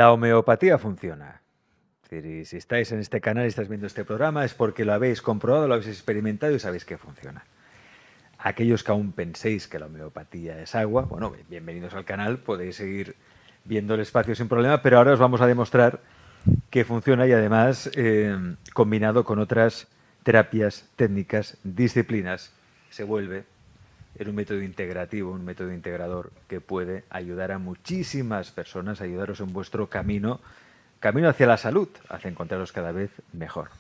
La homeopatía funciona. Es decir, y si estáis en este canal y estáis viendo este programa es porque lo habéis comprobado, lo habéis experimentado y sabéis que funciona. Aquellos que aún penséis que la homeopatía es agua, bueno, bienvenidos al canal, podéis seguir viendo el espacio sin problema, pero ahora os vamos a demostrar que funciona y además combinado con otras terapias, técnicas, disciplinas, se vuelve en un método integrativo, un método integrador que puede ayudar a muchísimas personas, ayudaros en vuestro camino hacia la salud, hacia encontraros cada vez mejor.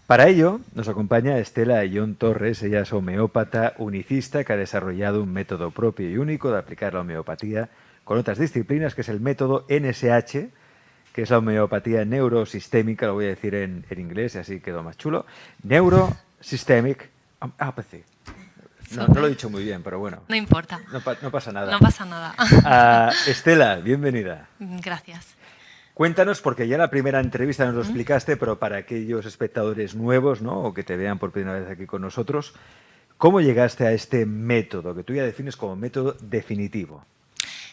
Para ello nos acompaña Estela Ayllón Torres, ella es homeópata unicista que ha desarrollado un método propio y único de aplicar la homeopatía con otras disciplinas, que es el método NSH, que es la homeopatía neurosistémica, lo voy a decir en inglés y así quedó más chulo, Neurosystemic Homeopathy. No lo he dicho muy bien, pero bueno. No importa. No pasa nada. No pasa nada. Estela, bienvenida. Gracias. Cuéntanos, porque ya la primera entrevista nos lo explicaste, pero para aquellos espectadores nuevos, ¿no?, o que te vean por primera vez aquí con nosotros, ¿cómo llegaste a este método que tú ya defines como método definitivo?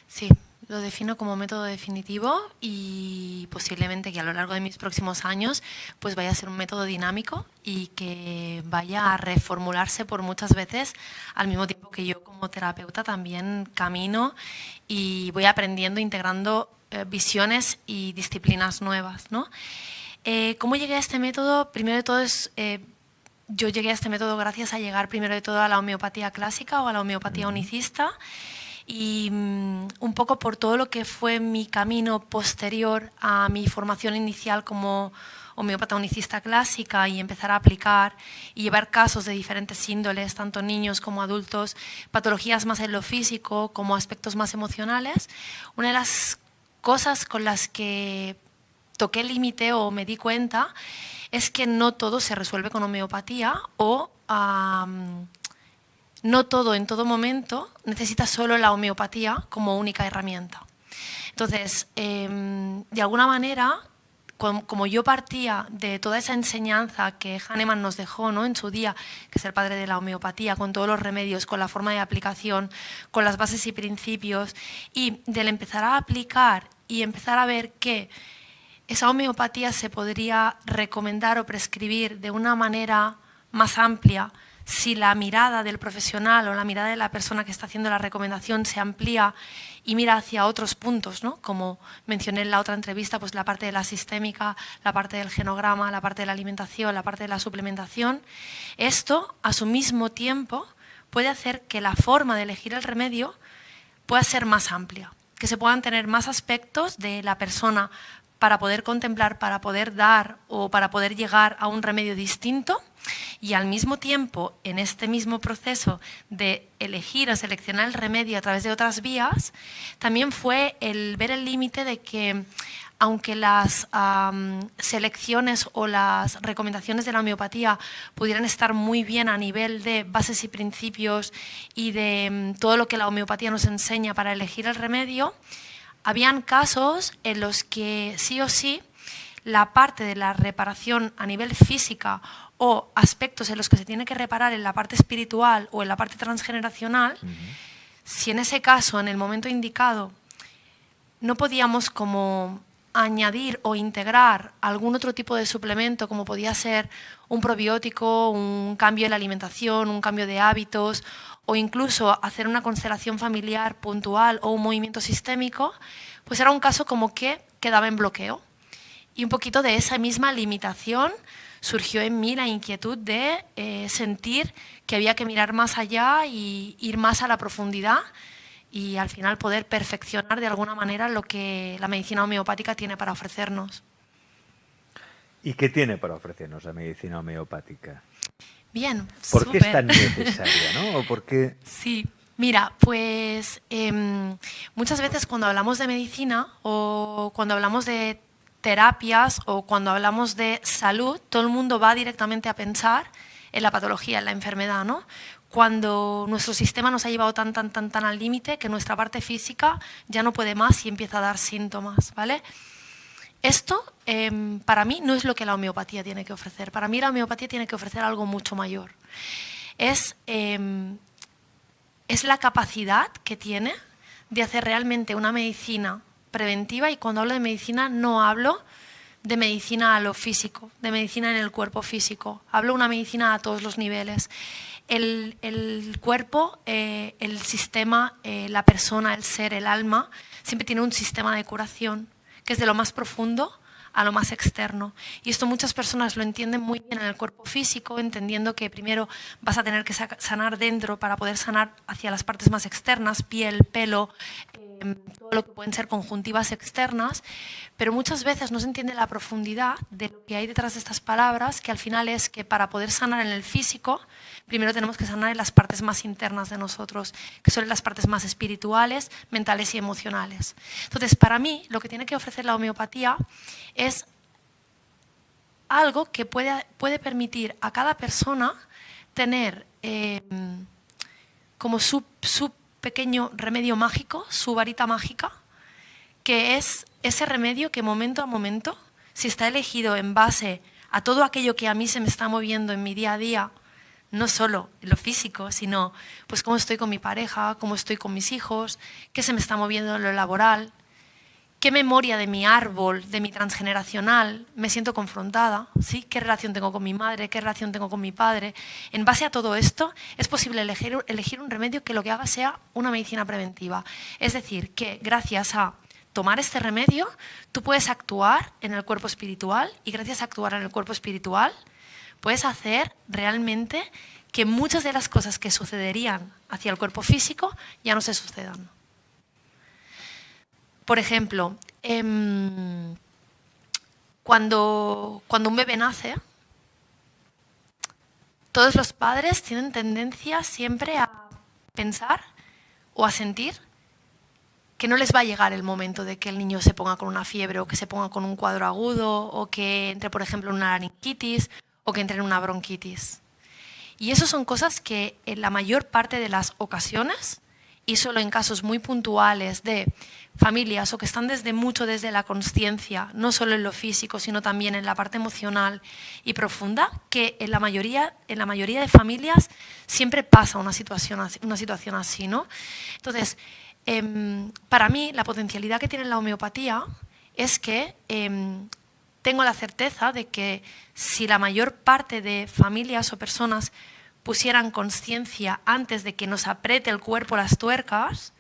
Sí, lo defino como método definitivo y posiblemente que a lo largo de mis próximos años pues vaya a ser un método dinámico y que vaya a reformularse por muchas veces al mismo tiempo que yo como terapeuta también camino y voy aprendiendo, integrando visiones y disciplinas nuevas, ¿no? ¿Cómo llegué a este método? Primero de todo yo llegué a este método gracias a llegar primero de todo a la homeopatía clásica o a la homeopatía unicista y un poco por todo lo que fue mi camino posterior a mi formación inicial como homeópata unicista clásica y empezar a aplicar y llevar casos de diferentes índoles, tanto niños como adultos, patologías más en lo físico como aspectos más emocionales. Una de las cosas con las que toqué el límite o me di cuenta es que no todo se resuelve con homeopatía o no todo en todo momento necesita solo la homeopatía como única herramienta. Entonces, de alguna manera, como yo partía de toda esa enseñanza que Hahnemann nos dejó, ¿no?, en su día, que es el padre de la homeopatía, con todos los remedios, con la forma de aplicación, con las bases y principios, y del empezar a aplicar y empezar a ver que esa homeopatía se podría recomendar o prescribir de una manera más amplia si la mirada del profesional o la mirada de la persona que está haciendo la recomendación se amplía y mira hacia otros puntos, ¿no? Como mencioné en la otra entrevista, pues la parte de la sistémica, la parte del genograma, la parte de la alimentación, la parte de la suplementación. Esto, a su mismo tiempo, puede hacer que la forma de elegir el remedio pueda ser más amplia, que se puedan tener más aspectos de la persona para poder contemplar, para poder dar o para poder llegar a un remedio distinto y al mismo tiempo, en este mismo proceso de elegir o seleccionar el remedio a través de otras vías, también fue el ver el límite de que aunque las selecciones o las recomendaciones de la homeopatía pudieran estar muy bien a nivel de bases y principios y de todo lo que la homeopatía nos enseña para elegir el remedio, habían casos en los que sí o sí la parte de la reparación a nivel física o aspectos en los que se tiene que reparar en la parte espiritual o en la parte transgeneracional, si en ese caso, en el momento indicado, no podíamos como añadir o integrar algún otro tipo de suplemento, como podía ser un probiótico, un cambio en la alimentación, un cambio de hábitos, o incluso hacer una constelación familiar puntual o un movimiento sistémico, pues era un caso como que quedaba en bloqueo. Y un poquito de esa misma limitación surgió en mí la inquietud de sentir que había que mirar más allá y ir más a la profundidad y al final poder perfeccionar de alguna manera lo que la medicina homeopática tiene para ofrecernos. ¿Y qué tiene para ofrecernos la medicina homeopática? Bien, ¿Por qué es tan necesaria, ¿no? ¿O por qué? Sí, mira, pues muchas veces cuando hablamos de medicina o cuando hablamos de terapias o cuando hablamos de salud, todo el mundo va directamente a pensar en la patología, en la enfermedad, ¿no? Cuando nuestro sistema nos ha llevado tan al límite que nuestra parte física ya no puede más y empieza a dar síntomas, ¿vale? Esto, para mí, no es lo que la homeopatía tiene que ofrecer. Para mí la homeopatía tiene que ofrecer algo mucho mayor. Es la capacidad que tiene de hacer realmente una medicina preventiva, y cuando hablo de medicina no hablo de medicina a lo físico, de medicina en el cuerpo físico. Hablo de una medicina a todos los niveles. El cuerpo, el sistema, la persona, el ser, el alma, siempre tiene un sistema de curación que es de lo más profundo a lo más externo. Y esto muchas personas lo entienden muy bien en el cuerpo físico, entendiendo que primero vas a tener que sanar dentro para poder sanar hacia las partes más externas, piel, pelo, todo lo que pueden ser conjuntivas externas, pero muchas veces no se entiende la profundidad de lo que hay detrás de estas palabras, que al final es que para poder sanar en el físico, primero tenemos que sanar en las partes más internas de nosotros, que son las partes más espirituales, mentales y emocionales. Entonces, para mí, lo que tiene que ofrecer la homeopatía es algo que puede permitir a cada persona tener como su pequeño remedio mágico, su varita mágica, que es ese remedio que momento a momento, si está elegido en base a todo aquello que a mí se me está moviendo en mi día a día, no solo en lo físico, sino pues cómo estoy con mi pareja, cómo estoy con mis hijos, qué se me está moviendo en lo laboral, qué memoria de mi árbol, de mi transgeneracional me siento confrontada, ¿sí? ¿Qué relación tengo con mi madre? ¿Qué relación tengo con mi padre? En base a todo esto, es posible elegir un remedio que lo que haga sea una medicina preventiva. Es decir, que gracias a tomar este remedio, tú puedes actuar en el cuerpo espiritual, y gracias a actuar en el cuerpo espiritual, puedes hacer realmente que muchas de las cosas que sucederían hacia el cuerpo físico ya no se sucedan. Por ejemplo, cuando un bebé nace, todos los padres tienen tendencia siempre a pensar o a sentir que no les va a llegar el momento de que el niño se ponga con una fiebre, o que se ponga con un cuadro agudo, o que entre, por ejemplo, en una laringitis, o que entre en una bronquitis. Y eso son cosas que en la mayor parte de las ocasiones, y solo en casos muy puntuales de familias o que están desde la consciencia, no solo en lo físico, sino también en la parte emocional y profunda, que en la mayoría de familias siempre pasa una situación así, ¿no? Entonces, para mí, la potencialidad que tiene la homeopatía es que tengo la certeza de que si la mayor parte de familias o personas pusieran conciencia antes de que nos apriete el cuerpo las tuercas,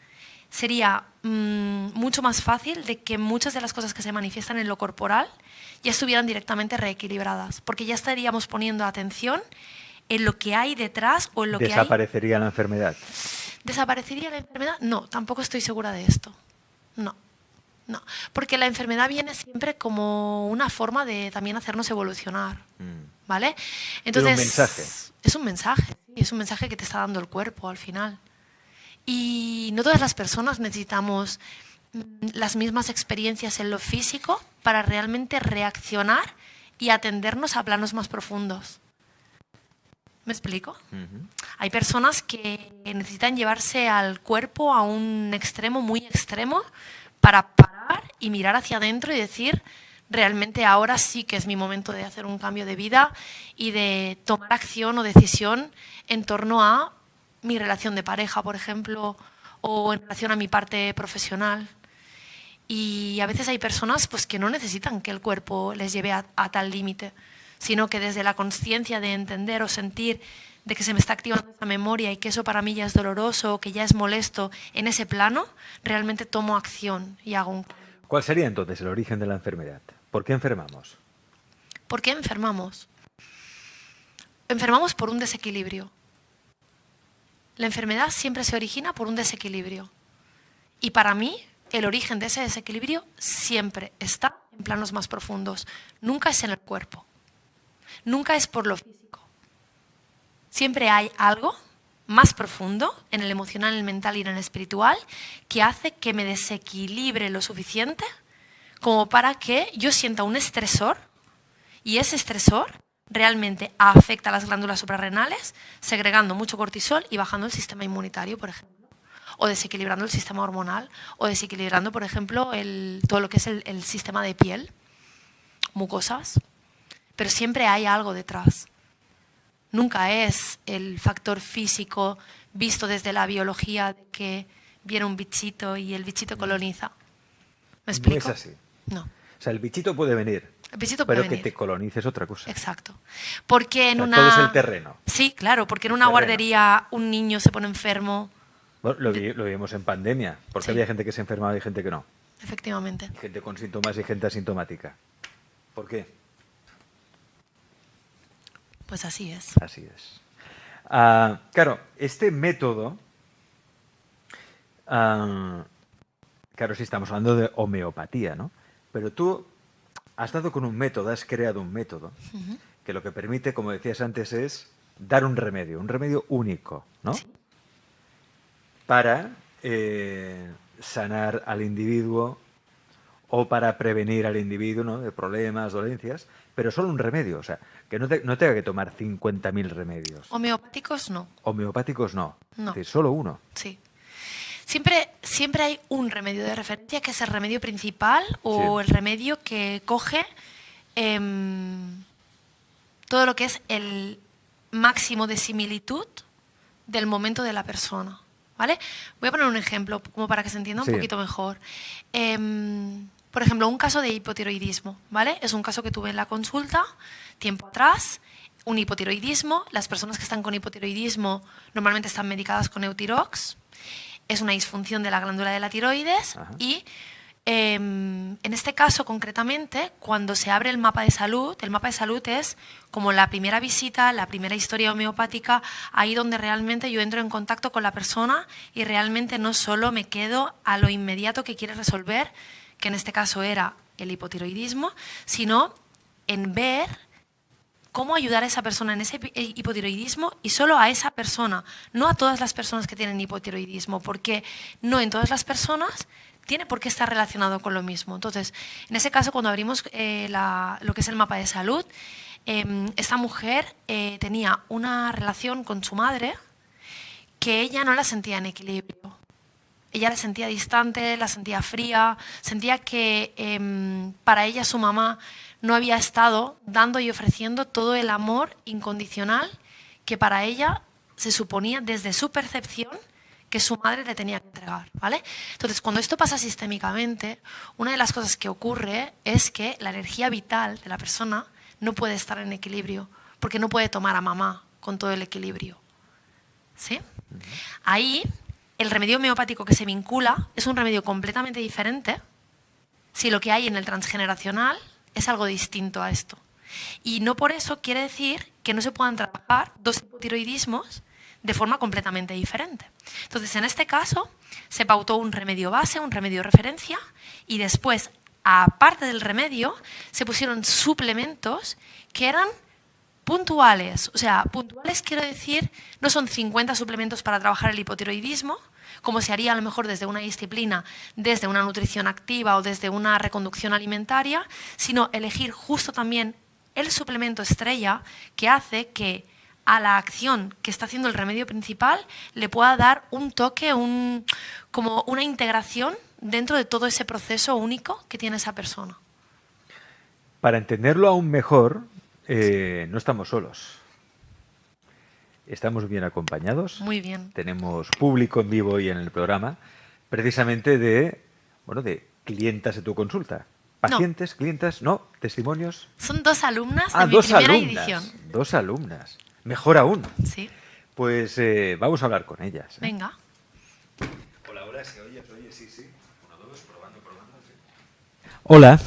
sería mucho más fácil de que muchas de las cosas que se manifiestan en lo corporal ya estuvieran directamente reequilibradas, porque ya estaríamos poniendo atención en lo que hay detrás o en lo que hay. ¿Desaparecería la enfermedad? ¿Desaparecería la enfermedad? No, tampoco estoy segura de esto. No, porque la enfermedad viene siempre como una forma de también hacernos evolucionar, ¿vale? Entonces, ¿es un mensaje? Es un mensaje que te está dando el cuerpo al final. Y no todas las personas necesitamos las mismas experiencias en lo físico para realmente reaccionar y atendernos a planos más profundos. ¿Me explico? Hay personas que necesitan llevarse al cuerpo a un extremo muy extremo para parar y mirar hacia adentro y decir, realmente ahora sí que es mi momento de hacer un cambio de vida y de tomar acción o decisión en torno a mi relación de pareja, por ejemplo, o en relación a mi parte profesional. Y a veces hay personas pues, que no necesitan que el cuerpo les lleve a tal límite, sino que desde la consciencia de entender o sentir de que se me está activando esa memoria y que eso para mí ya es doloroso o que ya es molesto en ese plano, realmente tomo acción y hago un cambio. ¿Cuál sería entonces el origen de la enfermedad? ¿Por qué enfermamos? ¿Por qué enfermamos? Enfermamos por un desequilibrio. La enfermedad siempre se origina por un desequilibrio. Y para mí, el origen de ese desequilibrio siempre está en planos más profundos. Nunca es en el cuerpo. Nunca es por lo físico. Siempre hay algo más profundo en el emocional, en el mental y en el espiritual que hace que me desequilibre lo suficiente como para que yo sienta un estresor, y ese estresor realmente afecta a las glándulas suprarrenales, segregando mucho cortisol y bajando el sistema inmunitario, por ejemplo, o desequilibrando el sistema hormonal, o desequilibrando, por ejemplo, todo lo que es el sistema de piel, mucosas. Pero siempre hay algo detrás. Nunca es el factor físico visto desde la biología de que viene un bichito y el bichito coloniza. ¿Me explico? No es así. No. O sea, el bichito puede venir, El visito puede pero que venir. te colonices otra cosa. Exacto. Porque en O sea, una... todo es el terreno. Sí, claro, porque en El una terreno. guardería un niño se pone enfermo, Bueno, lo vimos en pandemia, porque Sí. había gente que se enfermaba y gente que no. efectivamente. Gente con síntomas y gente asintomática. ¿Por qué? Pues así es. Así es. Claro, este método, claro, sí estamos hablando de homeopatía, ¿no? Pero tú has dado con un método, has creado un método Ujú. que lo que permite, como decías antes, es dar un remedio único, ¿no? Sí. Para sanar al individuo o para prevenir al individuo, ¿no?, de problemas, dolencias, pero solo un remedio, o sea, que no tenga que tomar 50.000 remedios. Homeopáticos no. Homeopáticos no, No. es decir, solo uno. Sí. Siempre hay un remedio de referencia que es el remedio principal o Sí. el remedio que coge todo lo que es el máximo de similitud del momento de la persona. ¿Vale? Voy a poner un ejemplo como para que se entienda un Sí. poquito mejor. Por ejemplo, un caso de hipotiroidismo, ¿vale? Es un caso que tuve en la consulta tiempo atrás, un hipotiroidismo. Las personas que están con hipotiroidismo normalmente están medicadas con Eutirox. Es una disfunción de la glándula de la tiroides Ajá. y en este caso concretamente, cuando se abre el mapa de salud es como la primera visita, la primera historia homeopática, ahí donde realmente yo entro en contacto con la persona y realmente no solo me quedo a lo inmediato que quiere resolver, que en este caso era el hipotiroidismo, sino en ver cómo ayudar a esa persona en ese hipotiroidismo y solo a esa persona, no a todas las personas que tienen hipotiroidismo, porque no en todas las personas tiene por qué estar relacionado con lo mismo. Entonces, en ese caso, cuando abrimos lo que es el mapa de salud, esta mujer tenía una relación con su madre que ella no la sentía en equilibrio. Ella la sentía distante, la sentía fría, sentía que para ella su mamá no había estado dando y ofreciendo todo el amor incondicional que para ella se suponía desde su percepción que su madre le tenía que entregar, ¿vale? Entonces, cuando esto pasa sistémicamente, una de las cosas que ocurre es que la energía vital de la persona no puede estar en equilibrio, porque no puede tomar a mamá con todo el equilibrio, ¿sí? Ahí, el remedio homeopático que se vincula es un remedio completamente diferente si lo que hay en el transgeneracional es algo distinto a esto. Y no por eso quiere decir que no se puedan trabajar dos hipotiroidismos de forma completamente diferente. Entonces, en este caso, se pautó un remedio base, un remedio referencia, y después, aparte del remedio, se pusieron suplementos que eran puntuales. O sea, puntuales quiero decir, no son 50 suplementos para trabajar el hipotiroidismo, como se haría a lo mejor desde una disciplina, desde una nutrición activa o desde una reconducción alimentaria, sino elegir justo también el suplemento estrella que hace que a la acción que está haciendo el remedio principal le pueda dar un toque, como una integración dentro de todo ese proceso único que tiene esa persona. Para entenderlo aún mejor, no estamos solos. Estamos bien acompañados. Muy bien. Tenemos público en vivo y en el programa, precisamente de clientas de tu consulta. ¿Pacientes, clientas? No, testimonios. Son dos alumnas de mi dos primera alumnas. edición. Dos alumnas. Mejor aún. Sí. Pues vamos a hablar con ellas. Venga. Hola, hola, ¿se oye? ¿Se oye? Sí, sí. 1, 2, probando, sí. Hola,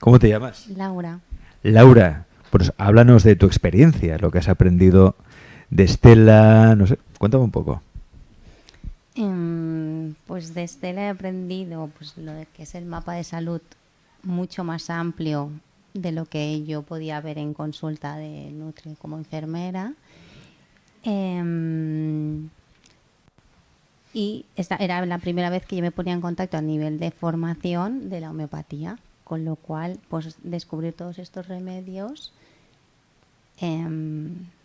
¿cómo te llamas? Laura. Laura, pues háblanos de tu experiencia, lo que has aprendido de Estela, no sé, cuéntame un poco. Pues de Estela he aprendido pues lo de que es el mapa de salud mucho más amplio de lo que yo podía ver en consulta de Nutri como enfermera. Y esta era la primera vez que yo me ponía en contacto a nivel de formación de la homeopatía, con lo cual pues descubrir todos estos remedios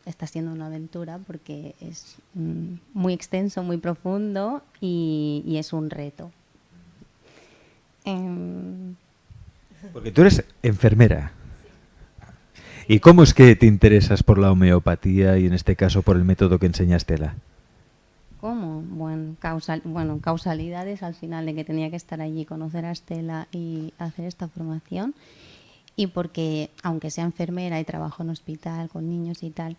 está siendo una aventura porque es muy extenso, muy profundo y es un reto. Porque tú eres enfermera. ¿Y cómo es que te interesas por la homeopatía y en este caso por el método que enseña Estela? ¿Cómo? Bueno, causalidades al final de que tenía que estar allí, conocer a Estela y hacer esta formación. Y porque, aunque sea enfermera y trabajo en hospital con niños y tal,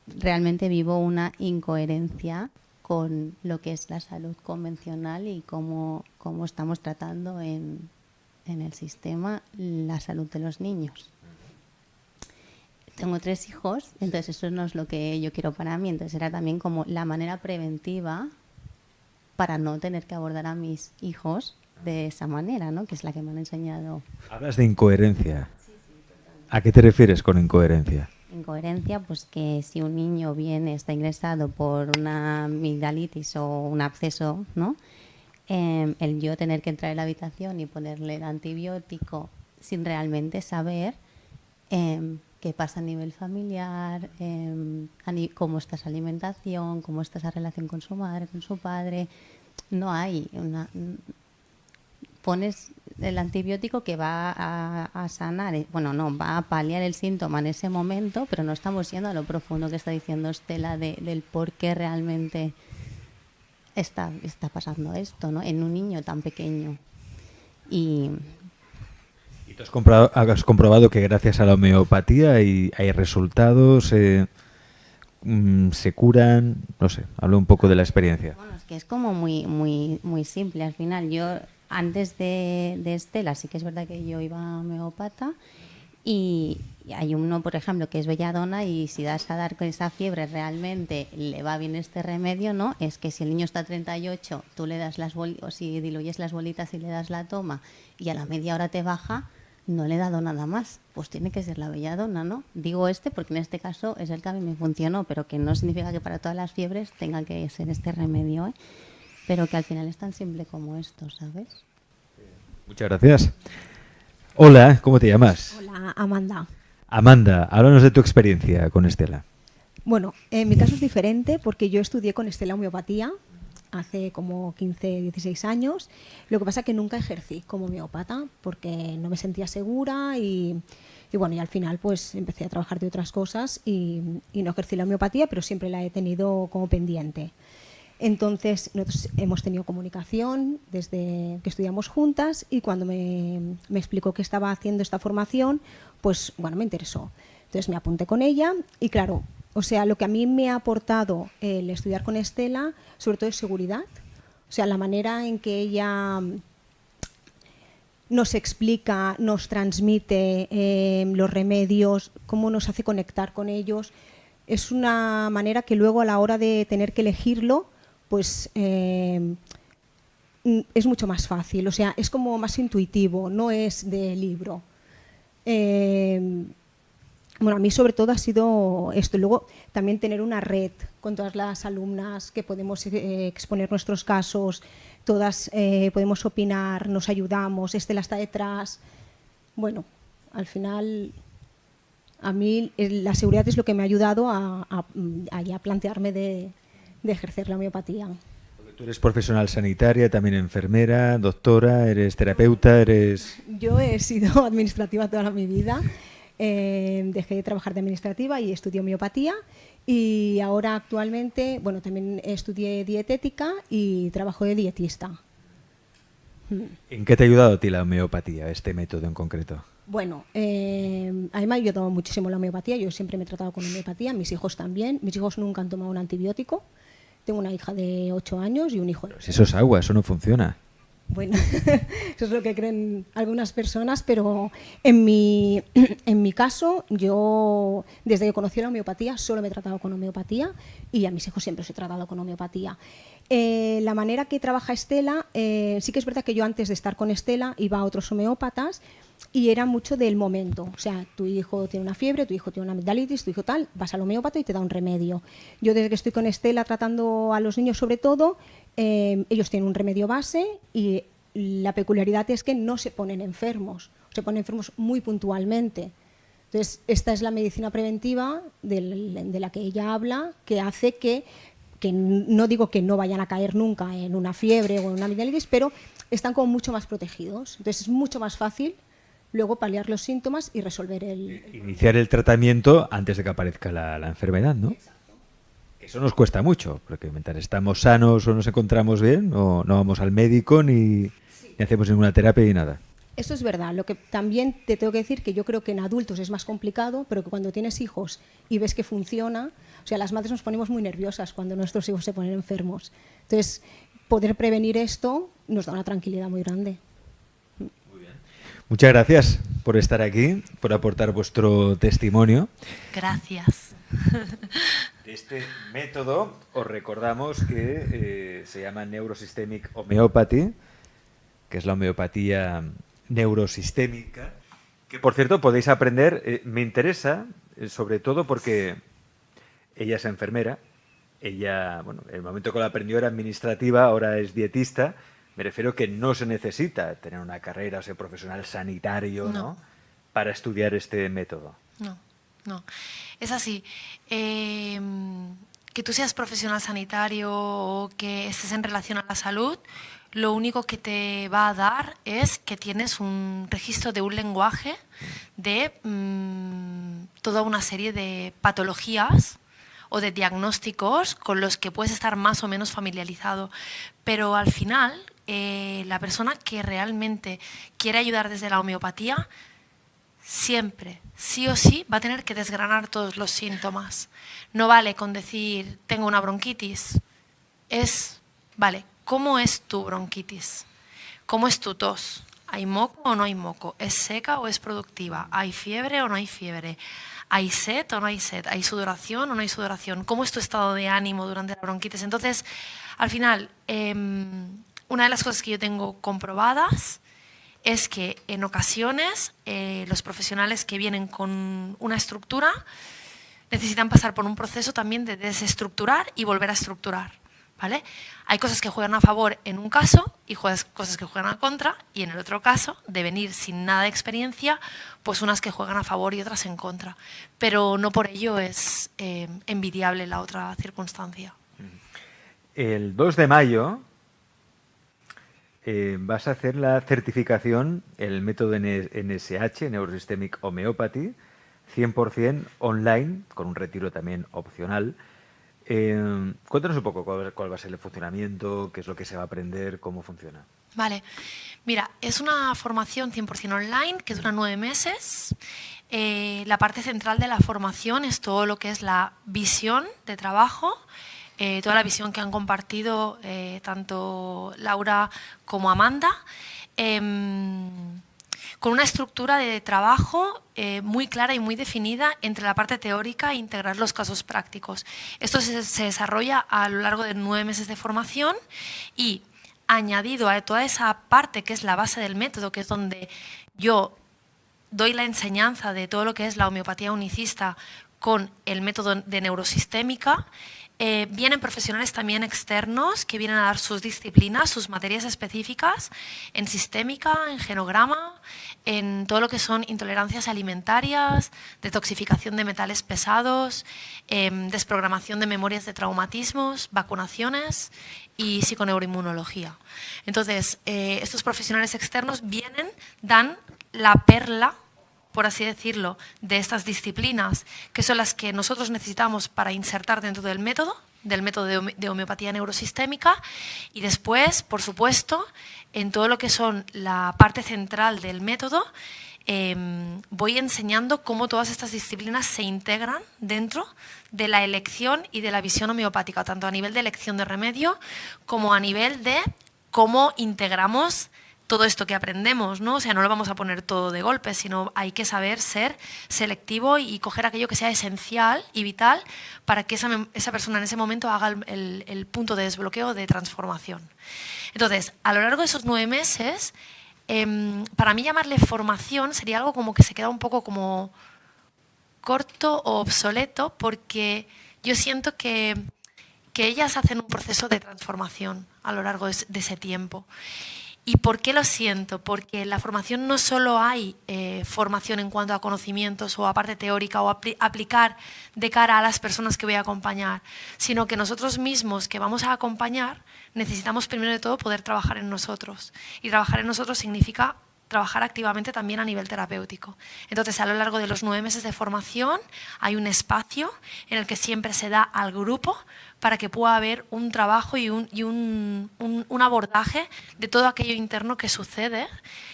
realmente vivo una incoherencia con lo que es la salud convencional y cómo estamos tratando en el sistema la salud de los niños. Tengo 3 hijos, entonces eso no es lo que yo quiero para mí. Entonces era también como la manera preventiva para no tener que abordar a mis hijos de esa manera, ¿no? Que es la que me han enseñado. Hablas de incoherencia. ¿A qué te refieres con incoherencia? Incoherencia, pues que si un niño está ingresado por una amigdalitis o un absceso, ¿no? El yo tener que entrar en la habitación y ponerle el antibiótico sin realmente saber qué pasa a nivel familiar, cómo está esa alimentación, cómo está esa relación con su madre, con su padre. No hay pones el antibiótico que va a sanar, va a paliar el síntoma en ese momento, pero no estamos yendo a lo profundo que está diciendo Estela del por qué realmente está pasando esto, ¿no? En un niño tan pequeño. ¿Y tú has comprobado que gracias a la homeopatía hay resultados, se curan? No sé, hablo un poco de la experiencia. Bueno, es que es como muy simple. Al final, yo antes de Estela sí que es verdad que yo iba a homeópata y hay uno, por ejemplo, que es belladona y si das a dar con esa fiebre realmente le va bien este remedio, ¿no? Es que si el niño está a 38, tú le das las bolitas, o si diluyes las bolitas y le das la toma y a la media hora te baja, no le he dado nada más, pues tiene que ser la belladona, ¿no? Digo porque en este caso es el que a mí me funcionó, pero que no significa que para todas las fiebres tenga que ser este remedio, ¿eh? Pero que al final es tan simple como esto, ¿sabes? Muchas gracias. Hola, ¿cómo te llamas? Hola, Amanda. Amanda, háblanos de tu experiencia con Estela. Bueno, en mi caso es diferente porque yo estudié con Estela homeopatía hace como 15, 16 años. Lo que pasa es que nunca ejercí como homeópata porque no me sentía segura y al final pues empecé a trabajar de otras cosas y no ejercí la homeopatía, pero siempre la he tenido como pendiente. Entonces, nosotros hemos tenido comunicación desde que estudiamos juntas y cuando me explicó que estaba haciendo esta formación, pues me interesó. Entonces me apunté con ella y claro, o sea, lo que a mí me ha aportado el estudiar con Estela, sobre todo es seguridad. O sea, la manera en que ella nos explica, nos transmite los remedios, cómo nos hace conectar con ellos, es una manera que luego a la hora de tener que elegirlo, pues es mucho más fácil, o sea, es como más intuitivo, no es de libro. A mí sobre todo ha sido esto. Luego también tener una red con todas las alumnas que podemos exponer nuestros casos, todas podemos opinar, nos ayudamos, Estela está detrás. Bueno, al final a mí la seguridad es lo que me ha ayudado a plantearme de ejercer la homeopatía. Tú eres profesional sanitaria, también enfermera, doctora, eres terapeuta, eres... Yo he sido administrativa toda mi vida, dejé de trabajar de administrativa y estudié homeopatía y ahora actualmente, también estudié dietética y trabajo de dietista. ¿En qué te ha ayudado a ti la homeopatía, este método en concreto? Bueno, a mí me ha ayudado muchísimo la homeopatía, yo siempre me he tratado con homeopatía, mis hijos también, mis hijos nunca han tomado un antibiótico. Tengo una hija de 8 años y un hijo de... Pero si eso es agua, eso no funciona. Bueno, eso es lo que creen algunas personas, pero en mi caso, yo desde que conocí la homeopatía solo me he tratado con homeopatía y a mis hijos siempre os he tratado con homeopatía. La manera que trabaja Estela, sí que es verdad que yo antes de estar con Estela iba a otros homeópatas y era mucho del momento. O sea, tu hijo tiene una fiebre, tu hijo tiene una amigdalitis, tu hijo tal, vas al homeópata y te da un remedio. Yo desde que estoy con Estela tratando a los niños sobre todo, ellos tienen un remedio base y la peculiaridad es que no se ponen enfermos, se ponen enfermos muy puntualmente. Entonces, esta es la medicina preventiva de la que ella habla, que hace que no digo que no vayan a caer nunca en una fiebre o en una amigdalitis, pero están como mucho más protegidos. Entonces, es mucho más fácil luego paliar los síntomas y resolver Iniciar el tratamiento antes de que aparezca la enfermedad, ¿no? Exacto. Eso nos cuesta mucho, porque mientras estamos sanos o nos encontramos bien, no vamos al médico ni hacemos ninguna terapia ni nada. Eso es verdad. Lo que también te tengo que decir que yo creo que en adultos es más complicado, pero que cuando tienes hijos y ves que funciona, o sea, las madres nos ponemos muy nerviosas cuando nuestros hijos se ponen enfermos. Entonces, poder prevenir esto nos da una tranquilidad muy grande. Muchas gracias por estar aquí, por aportar vuestro testimonio. Gracias. Este método, os recordamos que se llama Neurosystemic Homeopathy, que es la homeopatía neurosistémica, que por cierto podéis aprender, me interesa, sobre todo porque ella es enfermera, ella, bueno, en el momento que lo aprendió era administrativa, ahora es dietista. Me refiero que no se necesita tener una carrera o ser profesional sanitario, ¿no? Para estudiar este método. No. Es así. Que tú seas profesional sanitario o que estés en relación a la salud, lo único que te va a dar es que tienes un registro de un lenguaje de toda una serie de patologías o de diagnósticos con los que puedes estar más o menos familiarizado. Pero al final, la persona que realmente quiere ayudar desde la homeopatía, siempre, sí o sí, va a tener que desgranar todos los síntomas. No vale con decir, tengo una bronquitis. Vale, ¿cómo es tu bronquitis? ¿Cómo es tu tos? ¿Hay moco o no hay moco? ¿Es seca o es productiva? ¿Hay fiebre o no hay fiebre? ¿Hay sed o no hay sed? ¿Hay sudoración o no hay sudoración? ¿Cómo es tu estado de ánimo durante la bronquitis? Entonces, al final, una de las cosas que yo tengo comprobadas es que en ocasiones los profesionales que vienen con una estructura necesitan pasar por un proceso también de desestructurar y volver a estructurar, ¿vale? Hay cosas que juegan a favor en un caso y cosas que juegan a contra, y en el otro caso, de venir sin nada de experiencia, pues unas que juegan a favor y otras en contra. Pero no por ello es envidiable la otra circunstancia. El 2 de mayo vas a hacer la certificación, el método NSH, Neurosystemic Homeopathy, 100% online, con un retiro también opcional. Cuéntanos un poco cuál va a ser el funcionamiento, qué es lo que se va a aprender, cómo funciona. Vale, mira, es una formación 100% online que dura 9 meses. La parte central de la formación es todo lo que es la visión de trabajo, toda la visión que han compartido tanto Laura como Amanda, con una estructura de trabajo muy clara y muy definida entre la parte teórica e integrar los casos prácticos. Esto se desarrolla a lo largo de 9 meses de formación y añadido a toda esa parte que es la base del método, que es donde yo doy la enseñanza de todo lo que es la homeopatía unicista con el método de neurosistémica, vienen profesionales también externos que vienen a dar sus disciplinas, sus materias específicas en sistémica, en genograma, en todo lo que son intolerancias alimentarias, detoxificación de metales pesados, desprogramación de memorias de traumatismos, vacunaciones y psiconeuroinmunología. Entonces, estos profesionales externos vienen, dan la perla, por así decirlo, de estas disciplinas, que son las que nosotros necesitamos para insertar dentro del método de homeopatía neurosistémica, y después, por supuesto, en todo lo que son la parte central del método, voy enseñando cómo todas estas disciplinas se integran dentro de la elección y de la visión homeopática, tanto a nivel de elección de remedio como a nivel de cómo integramos todo esto que aprendemos, ¿no? O sea, no lo vamos a poner todo de golpe, sino hay que saber ser selectivo y coger aquello que sea esencial y vital para que esa persona en ese momento haga el punto de desbloqueo, de transformación. Entonces, a lo largo de esos 9 meses, para mí llamarle formación sería algo como que se queda un poco como corto o obsoleto, porque yo siento que ellas hacen un proceso de transformación a lo largo de ese tiempo. ¿Y por qué lo siento? Porque en la formación no solo hay formación en cuanto a conocimientos o a parte teórica o aplicar de cara a las personas que voy a acompañar, sino que nosotros mismos que vamos a acompañar necesitamos primero de todo poder trabajar en nosotros. Y trabajar en nosotros significa trabajar activamente también a nivel terapéutico. Entonces, a lo largo de los 9 meses de formación hay un espacio en el que siempre se da al grupo para que pueda haber un trabajo y un abordaje de todo aquello interno que sucede,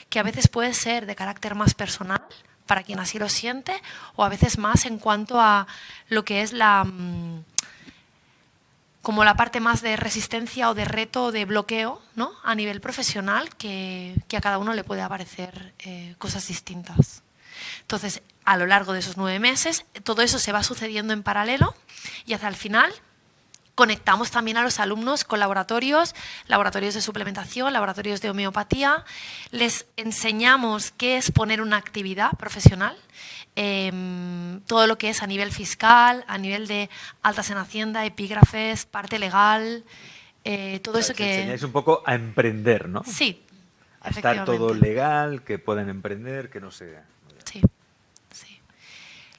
que a veces puede ser de carácter más personal, para quien así lo siente, o a veces más en cuanto a lo que es como la parte más de resistencia o de reto o de bloqueo, ¿no? A nivel profesional, que a cada uno le puede aparecer cosas distintas. Entonces, a lo largo de esos 9 meses, todo eso se va sucediendo en paralelo y hacia el final conectamos también a los alumnos con laboratorios de suplementación, laboratorios de homeopatía. Les enseñamos qué es poner una actividad profesional, todo lo que es a nivel fiscal, a nivel de altas en Hacienda, epígrafes, parte legal, todo eso que... Enseñáis un poco a emprender, ¿no? Sí, A estar todo legal, que puedan emprender, que no sea... Sí, sí.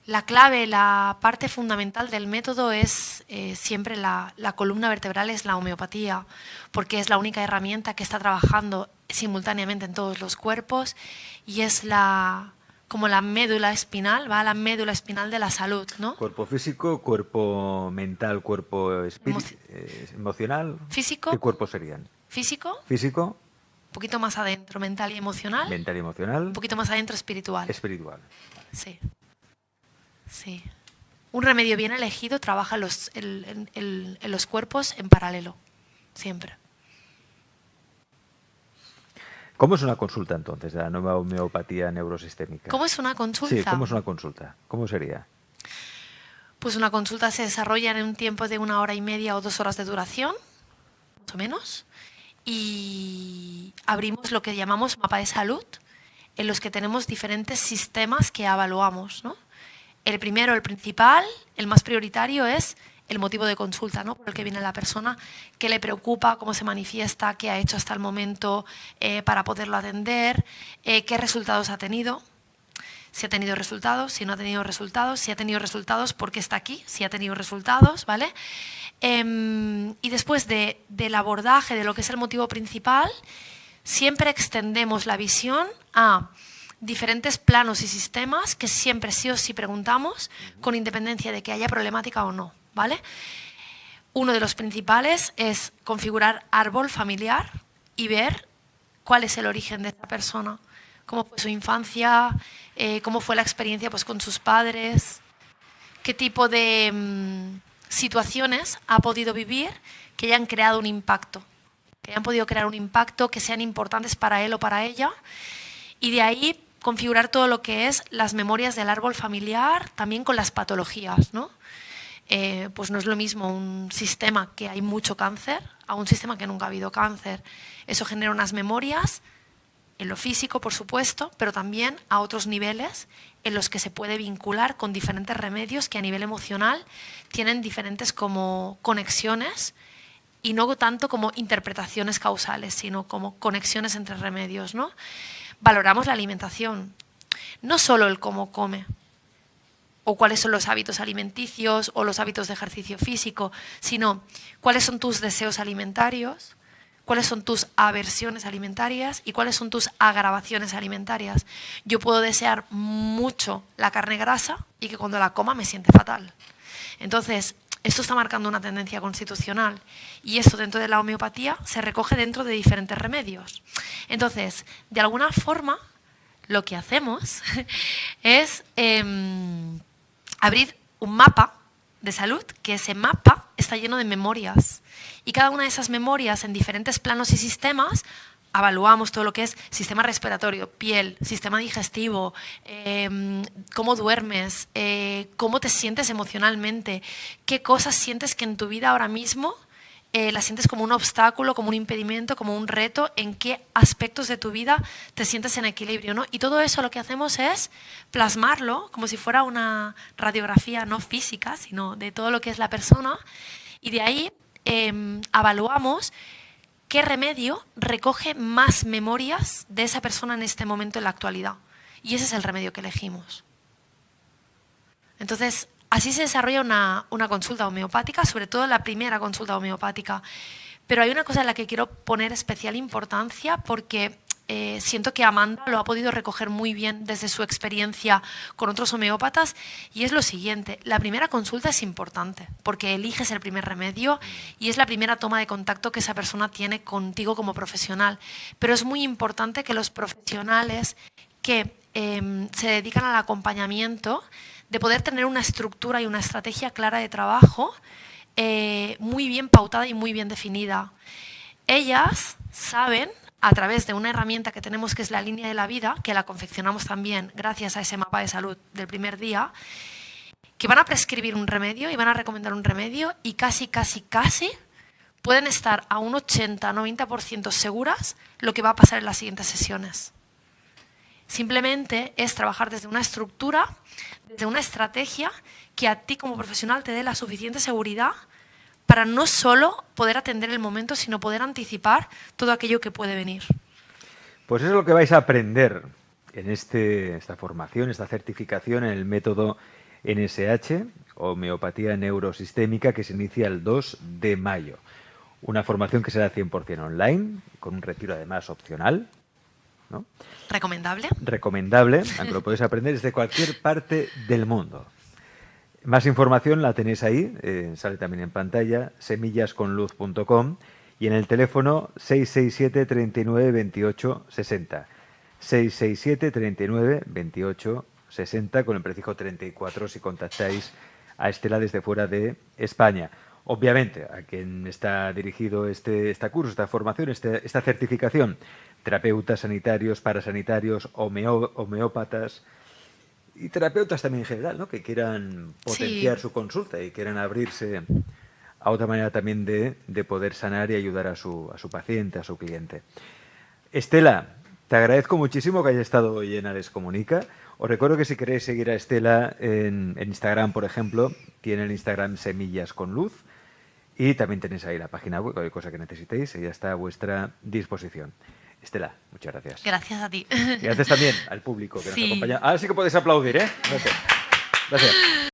La clave, la parte fundamental del método es siempre la columna vertebral, es la homeopatía, porque es la única herramienta que está trabajando simultáneamente en todos los cuerpos y es como la médula espinal, va a la médula espinal de la salud, ¿no? Cuerpo físico, cuerpo mental, cuerpo emocional. Físico. ¿Qué cuerpos serían? Físico, Físico, un poquito más adentro, mental y emocional, mental y emocional, un poquito más adentro, espiritual. espiritual. Sí. Sí. Un remedio bien elegido trabaja en los cuerpos en paralelo, siempre. ¿Cómo es una consulta entonces de la nueva homeopatía neurosistémica? ¿Cómo es una consulta? Sí, ¿cómo es una consulta? ¿Cómo sería? Pues una consulta se desarrolla en un tiempo de 1 hora y media o 2 horas de duración, más o menos, y abrimos lo que llamamos mapa de salud, en los que tenemos diferentes sistemas que evaluamos, ¿no? El primero, el principal, el más prioritario es el motivo de consulta, ¿no? Por el que viene la persona, qué le preocupa, cómo se manifiesta, qué ha hecho hasta el momento para poderlo atender, qué resultados ha tenido, si ha tenido resultados, si no ha tenido resultados, si ha tenido resultados, por qué está aquí, si ha tenido resultados, ¿vale? Y después del abordaje de lo que es el motivo principal, siempre extendemos la visión a diferentes planos y sistemas que siempre sí o sí preguntamos con independencia de que haya problemática o no, ¿vale? Uno de los principales es configurar árbol familiar y ver cuál es el origen de esta persona, cómo fue su infancia, cómo fue la experiencia pues, con sus padres, qué tipo de situaciones ha podido vivir que hayan creado un impacto, que hayan podido crear un impacto, que sean importantes para él o para ella, y de ahí configurar todo lo que es las memorias del árbol familiar, también con las patologías, ¿no? Pues no es lo mismo un sistema que hay mucho cáncer a un sistema que nunca ha habido cáncer. Eso genera unas memorias en lo físico, por supuesto, pero también a otros niveles en los que se puede vincular con diferentes remedios que a nivel emocional tienen diferentes como conexiones y no tanto como interpretaciones causales, sino como conexiones entre remedios, ¿no? Valoramos la alimentación, no solo el cómo come o cuáles son los hábitos alimenticios o los hábitos de ejercicio físico, sino cuáles son tus deseos alimentarios, cuáles son tus aversiones alimentarias y cuáles son tus agravaciones alimentarias. Yo puedo desear mucho la carne grasa y que cuando la coma me siente fatal. Entonces, esto está marcando una tendencia constitucional y esto dentro de la homeopatía se recoge dentro de diferentes remedios. Entonces, de alguna forma, lo que hacemos es abrir un mapa de salud, que ese mapa está lleno de memorias. Y cada una de esas memorias en diferentes planos y sistemas, evaluamos todo lo que es sistema respiratorio, piel, sistema digestivo, cómo duermes, cómo te sientes emocionalmente, qué cosas sientes que en tu vida ahora mismo las sientes como un obstáculo, como un impedimento, como un reto, en qué aspectos de tu vida te sientes en equilibrio, ¿no? Y todo eso lo que hacemos es plasmarlo como si fuera una radiografía no física, sino de todo lo que es la persona, y de ahí evaluamos qué remedio recoge más memorias de esa persona en este momento, en la actualidad. Y ese es el remedio que elegimos. Entonces, así se desarrolla una consulta homeopática, sobre todo la primera consulta homeopática. Pero hay una cosa en la que quiero poner especial importancia porque siento que Amanda lo ha podido recoger muy bien desde su experiencia con otros homeópatas, y es lo siguiente: la primera consulta es importante porque eliges el primer remedio y es la primera toma de contacto que esa persona tiene contigo como profesional, pero es muy importante que los profesionales que se dedican al acompañamiento, de poder tener una estructura y una estrategia clara de trabajo muy bien pautada y muy bien definida. Ellas saben, a través de una herramienta que tenemos que es la línea de la vida, que la confeccionamos también gracias a ese mapa de salud del primer día, que van a prescribir un remedio y van a recomendar un remedio, y casi pueden estar a un 80-90% seguras lo que va a pasar en las siguientes sesiones. Simplemente es trabajar desde una estructura, desde una estrategia que a ti como profesional te dé la suficiente seguridad para no solo poder atender el momento, sino poder anticipar todo aquello que puede venir. Pues eso es lo que vais a aprender en esta formación, esta certificación en el método NSH, Homeopatía Neurosistémica, que se inicia el 2 de mayo. Una formación que será 100% online, con un retiro además opcional, ¿no? ¿Recomendable? Recomendable, aunque lo podéis aprender desde cualquier parte del mundo. Más información la tenéis ahí, sale también en pantalla, semillasconluz.com, y en el teléfono 667 39 28 60. 667 39 28 60, con el prefijo 34 si contactáis a Estela desde fuera de España. Obviamente, a quien está dirigido este curso, esta formación, esta certificación: terapeutas sanitarios, parasanitarios, homeópatas y terapeutas también en general, ¿no? Que quieran potenciar su consulta y quieran abrirse a otra manera también de poder sanar y ayudar a su paciente, a su cliente. Estela, te agradezco muchísimo que hayas estado hoy en Ales Comunica. Os recuerdo que si queréis seguir a Estela en Instagram, por ejemplo, tiene el Instagram Semillas con Luz, y también tenéis ahí la página web, cualquier cosa que necesitéis, ella está a vuestra disposición. Estela, muchas gracias. Gracias a ti. Y gracias también al público que nos Sí. acompaña. Ahora sí que podéis aplaudir, ¿eh? Gracias. Gracias.